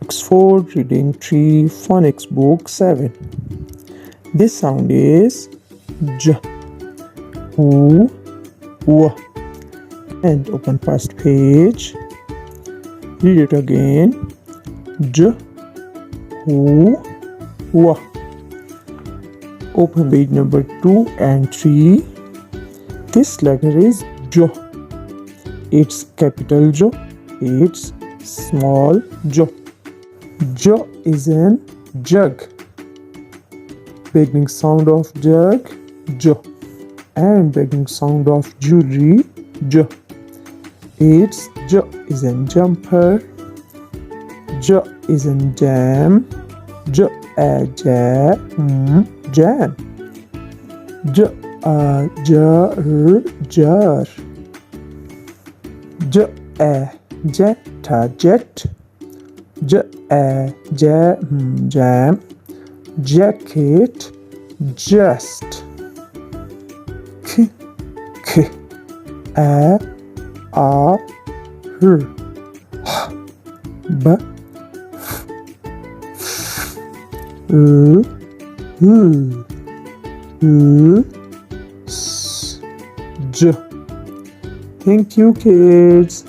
Oxford Reading Tree Phonics Book 7. This sound is J, U, W. And open first page. Read it again. J, U, W. Open page number 2 and 3. This letter is J. It's capital J. It's small J. J is an jug. Beginning sound of jug, J. And beginning sound of jewelry, J. Its J is an jumper. J is an jam. J a jam. Jam. J a jar jar. J a jet a jet. J a jam. Jacket. Just. K a r h b s j. Thank you, kids.